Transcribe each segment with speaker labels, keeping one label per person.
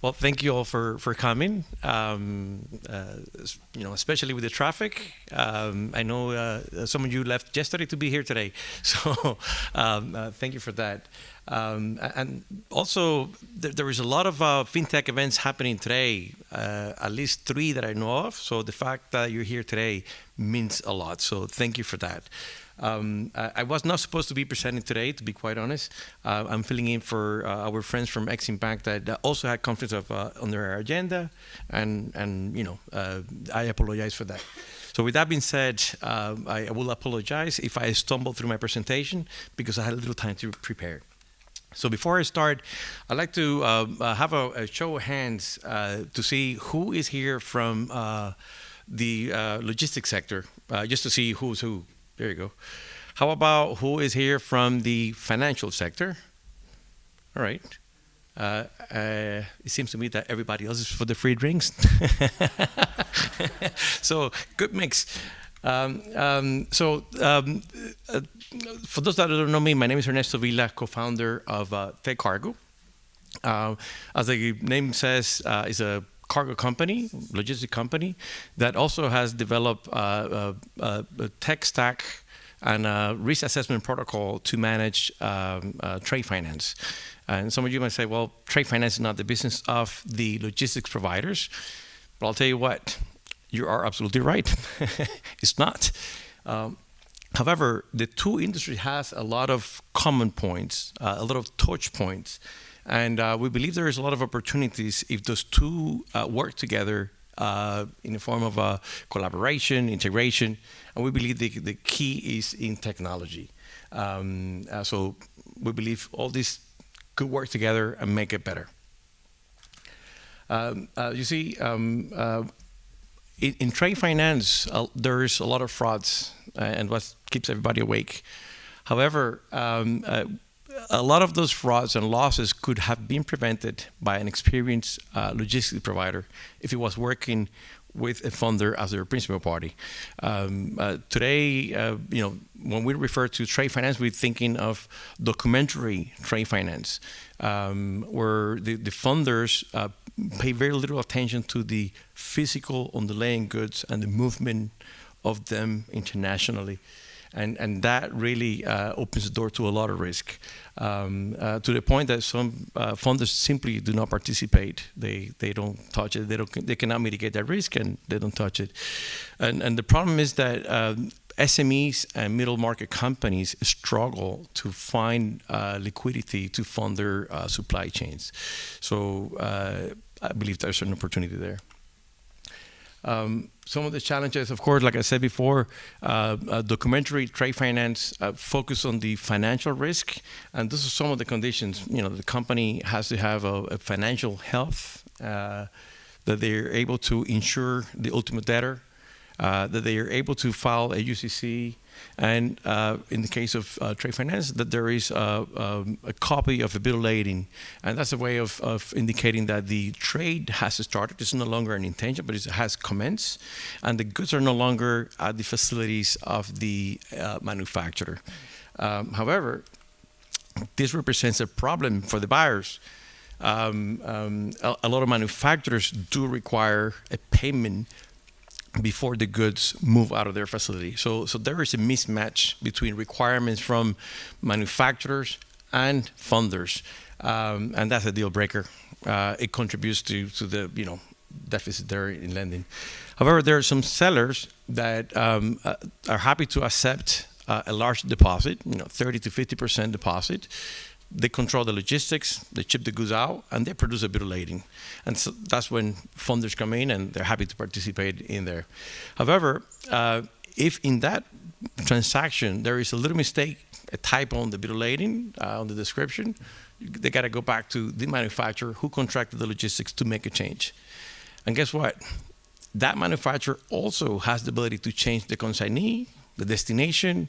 Speaker 1: Well, thank you all for coming. Especially with the traffic. I know some of you left yesterday to be here today, so thank you for that. And also, there is a lot of fintech events happening today. At least three that I know of. So the fact that you're here today means a lot. So thank you for that. I was not supposed to be presenting today, to be quite honest. I'm filling in for our friends from Exim Bank that also had conflicts on their agenda, and I apologize for that. So with that being said, I will apologize if I stumble through my presentation because I had a little time to prepare. So before I start, I'd like to have a show of hands to see who is here from the logistics sector, just to see who's who. There you go. How about who is here from the financial sector? All right. It seems to me that everybody else is for the free drinks. So good mix. For those that don't know me, my name is Ernesto Vila, co-founder of Tech Cargo. As the name says, is a cargo company, logistic company, that also has developed a tech stack and a risk assessment protocol to manage trade finance. And some of you might say, well, trade finance is not the business of the logistics providers. But I'll tell you what, you are absolutely right. It's not. However, the two industries has a lot of common points, a lot of touch points. And we believe there is a lot of opportunities if those two work together in the form of collaboration, integration, and we believe the key is in technology. So we believe all these could work together and make it better. You see, in trade finance, there's a lot of frauds and what keeps everybody awake. However, a lot of those frauds and losses could have been prevented by an experienced logistics provider if it was working with a funder as their principal party. Today, when we refer to trade finance, we're thinking of documentary trade finance, where the funders pay very little attention to the physical underlying goods and the movement of them internationally. And that really opens the door to a lot of risk, to the point that some funders simply do not participate. They don't touch it. They cannot mitigate that risk, and they don't touch it. And the problem is that SMEs and middle market companies struggle to find liquidity to fund their supply chains. So I believe there's an opportunity there. Some of the challenges, of course, like I said before, documentary trade finance focus on the financial risk, and this is some of the conditions. The company has to have a financial health, that they're able to insure the ultimate debtor, that they are able to file a UCC, and in the case of trade finance, that there is a copy of a bill of lading, and that's a way of indicating that the trade has started. It's no longer an intention, but it has commenced, and the goods are no longer at the facilities of the manufacturer. However, this represents a problem for the buyers. A lot of manufacturers do require a payment before the goods move out of their facility. So there is a mismatch between requirements from manufacturers and funders, and that's a deal breaker. It contributes to the deficit there in lending. However, there are some sellers that are happy to accept a large deposit, 30 to 50% deposit. They control the logistics, they ship the goods out, and they produce a bill of lading. And so that's when funders come in, and they're happy to participate in there. However, if in that transaction there is a little mistake, a typo on the bill of lading, on the description, they got to go back to the manufacturer who contracted the logistics to make a change. And guess what? That manufacturer also has the ability to change the consignee, the destination.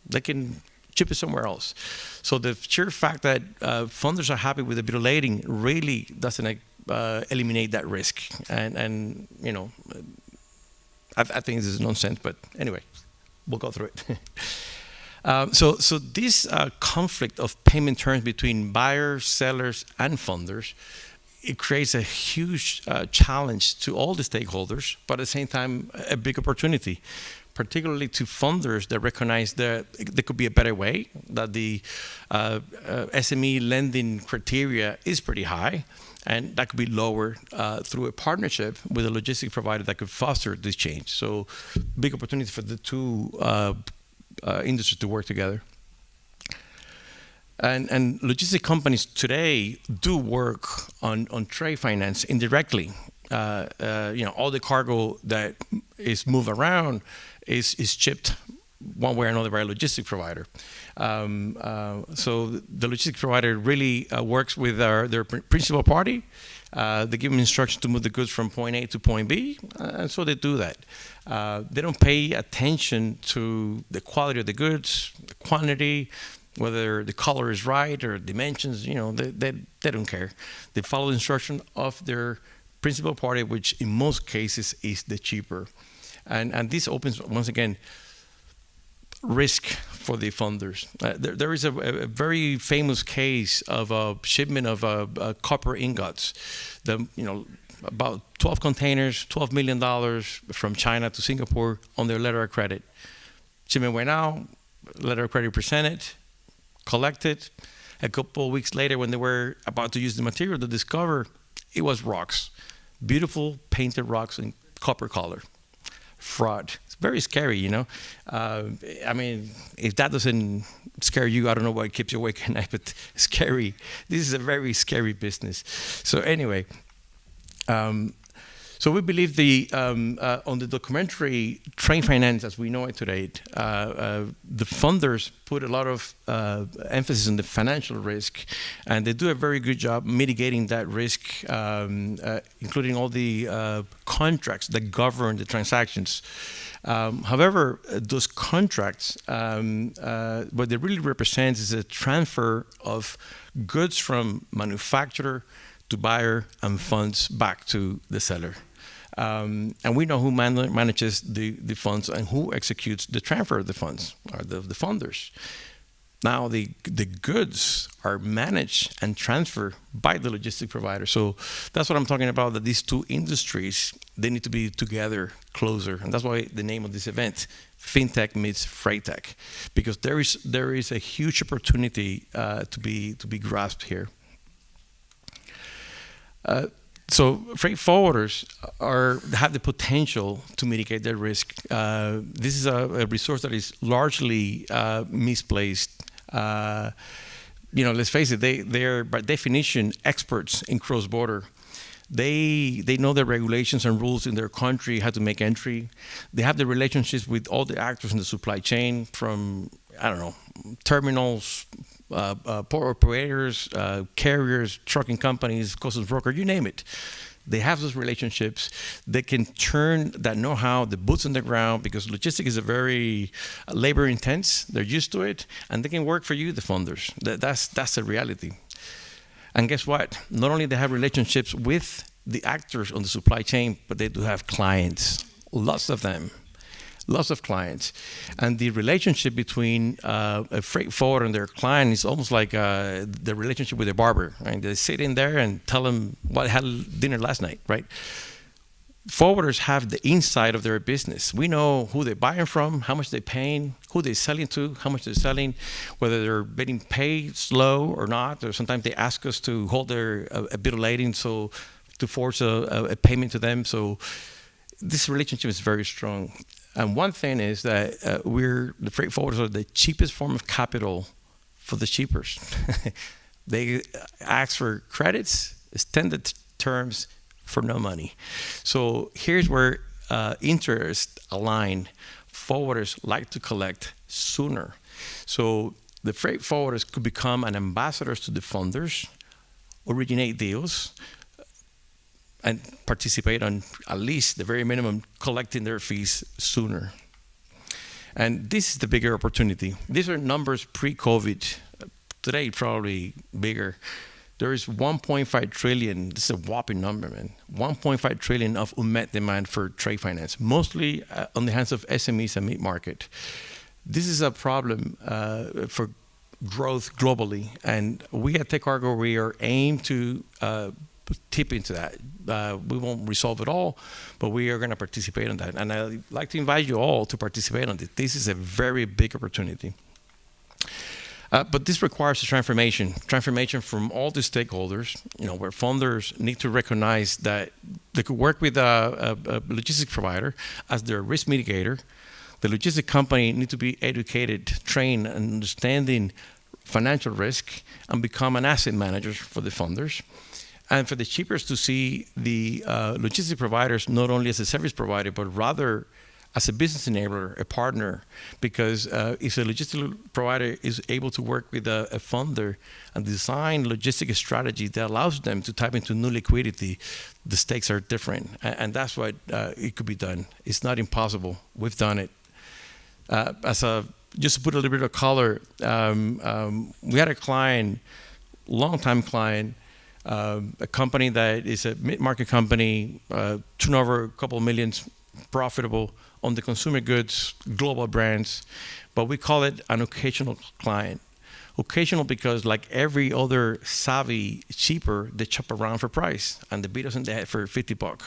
Speaker 1: They can ship it somewhere else. So the sheer fact that funders are happy with the bill of lading really doesn't eliminate that risk. And I think this is nonsense, but anyway, we'll go through it. So this conflict of payment terms between buyers, sellers, and funders it creates a huge challenge to all the stakeholders, but at the same time, a big opportunity, particularly to funders that recognize that there could be a better way, that the SME lending criteria is pretty high, and that could be lowered through a partnership with a logistic provider that could foster this change. So, big opportunity for the two industries to work together. And logistic companies today do work on trade finance indirectly. All the cargo that is moved around is shipped one way or another by a logistic provider. So the logistic provider really works with their principal party. They give them instructions to move the goods from point A to point B, and so they do that. They don't pay attention to the quality of the goods, the quantity, whether the color is right or dimensions. They don't care. They follow the instruction of their principal party, which in most cases is the cheaper. And this opens, once again, risk for the funders. There is a very famous case of a shipment of copper ingots. About 12 containers, $12 million from China to Singapore on their letter of credit. Shipment went out, letter of credit presented, collected. A couple of weeks later, when they were about to use the material, to discover it was rocks, beautiful painted rocks in copper color. Fraud. It's very scary, if that doesn't scare you, I don't know what keeps you awake at night, but scary. This is a very scary business. So anyway, so we believe on the documentary trade finance as we know it today, the funders put a lot of emphasis on the financial risk, and they do a very good job mitigating that risk, including all the contracts that govern the transactions. However, those contracts, what they really represent is a transfer of goods from manufacturer to buyer and funds back to the seller. And we know who manages the funds and who executes the transfer of the funds, are the funders. Now the goods are managed and transferred by the logistic provider. So that's what I'm talking about, that these two industries, they need to be together closer. And that's why the name of this event, Fintech meets Freight Tech, because there is a huge opportunity to be grasped here. So freight forwarders have the potential to mitigate their risk. This is a resource that is largely misplaced. Let's face it, they're by definition experts in cross-border. They know the regulations and rules in their country, how to make entry. They have the relationships with all the actors in the supply chain, from, terminals, port operators, carriers, trucking companies, customs broker, you name it. They have those relationships. They can turn that know-how, the boots on the ground, because logistics is a very labor intense. They're used to it, and they can work for you, the funders. That's the reality. And guess what? Not only they have relationships with the actors on the supply chain, but they do have clients, lots of them. Lots of clients. And the relationship between a freight forwarder and their client is almost like the relationship with a barber. Right? They sit in there and tell them what had dinner last night, right? Forwarders have the inside of their business. We know who they're buying from, how much they're paying, who they're selling to, how much they're selling, whether they're getting paid slow or not, or sometimes they ask us to hold their a bit of lading to force a payment to them. So this relationship is very strong. And one thing is that the freight forwarders are the cheapest form of capital for the shippers. They ask for credits, extended terms for no money. So here's where interests align. Forwarders like to collect sooner. So the freight forwarders could become an ambassadors to the funders, originate deals, and participate on at least the very minimum, collecting their fees sooner. And this is the bigger opportunity. These are numbers pre-COVID. Today, probably bigger. There is 1.5 trillion, this is a whopping number, man, 1.5 trillion of unmet demand for trade finance, mostly on the hands of SMEs and mid-market. This is a problem for growth globally. And we at TechCargo, we are aimed to tip into that. We won't resolve it all, but we are going to participate on that. And I'd like to invite you all to participate on this. This is a very big opportunity. But this requires a transformation from all the stakeholders, where funders need to recognize that they could work with a logistics provider as their risk mitigator. The logistic company need to be educated, trained, and understanding financial risk and become an asset manager for the funders. And for the shippers to see the logistic providers not only as a service provider, but rather as a business enabler, a partner, because if a logistic provider is able to work with a funder and design logistic strategy that allows them to tap into new liquidity, the stakes are different. And that's why it could be done. It's not impossible. We've done it. Just to put a little bit of color, we had a client, long-time client, a company that is a mid-market company, turnover a couple of millions, profitable on the consumer goods, global brands, but we call it an occasional client. Occasional because, like every other savvy shipper, they shop around for price, and they beat us in the head for $50.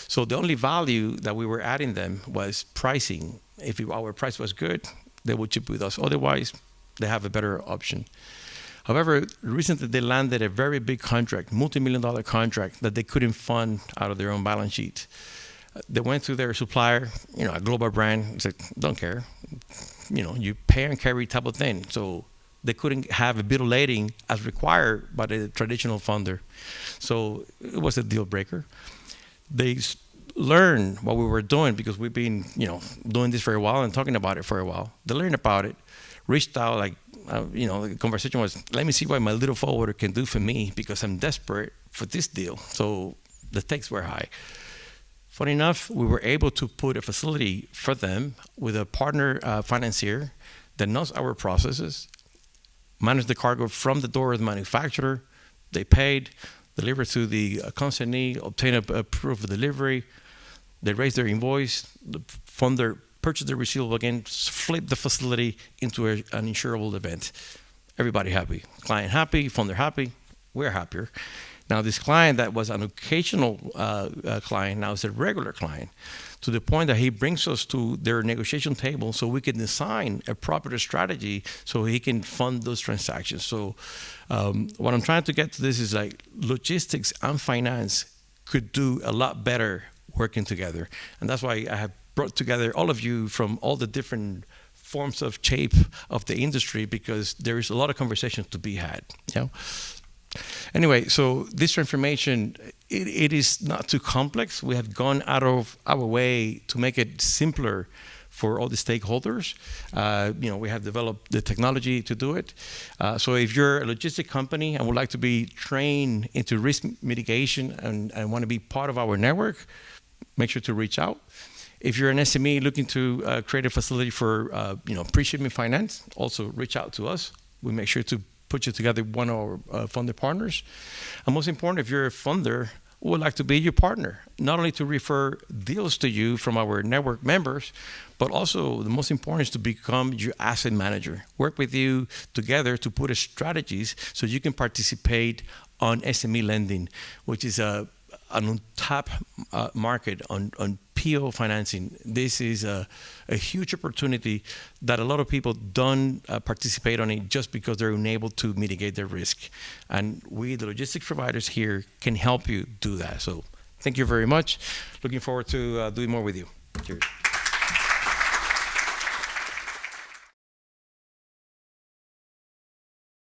Speaker 1: So the only value that we were adding them was pricing. If our price was good, they would ship with us. Otherwise, they have a better option. However, recently they landed a very big contract, multi-million-dollar contract that they couldn't fund out of their own balance sheet. They went to their supplier, a global brand, said, don't care. You pay and carry type of thing. So they couldn't have a bill of lading as required by the traditional funder. So it was a deal breaker. They learned what we were doing because we've been, doing this for a while and talking about it for a while. They learned about it, reached out, the conversation was, let me see what my little forwarder can do for me because I'm desperate for this deal. So the stakes were high. Funny enough, we were able to put a facility for them with a partner financier that knows our processes, manage the cargo from the door of the manufacturer. They paid, delivered to the consignee, obtained a proof of delivery. They raised their invoice. The funder purchased the receivable again, flipped the facility into an insurable event. Everybody happy. Client happy, funder happy, we're happier. Now, this client that was an occasional client now is a regular client, to the point that he brings us to their negotiation table so we can design a proper strategy so he can fund those transactions. So what I'm trying to get to this is like logistics and finance could do a lot better working together. And that's why I have brought together all of you from all the different forms of shape of the industry, because there is a lot of conversations to be had. Anyway, so this transformation, it is not too complex. We have gone out of our way to make it simpler for all the stakeholders. We have developed the technology to do it. So if you're a logistic company and would like to be trained into risk mitigation and want to be part of our network, make sure to reach out. If you're an SME looking to create a facility for pre-shipment finance, also reach out to us. We make sure to put you together with one of our funder partners. And most important, if you're a funder, we would like to be your partner, not only to refer deals to you from our network members, but also the most important is to become your asset manager. Work with you together to put strategies so you can participate on SME lending, which is an untapped market on PO financing. This is a huge opportunity that a lot of people don't participate on it just because they're unable to mitigate their risk. And we, the logistics providers here, can help you do that. So thank you very much. Looking forward to doing more with you. Cheers.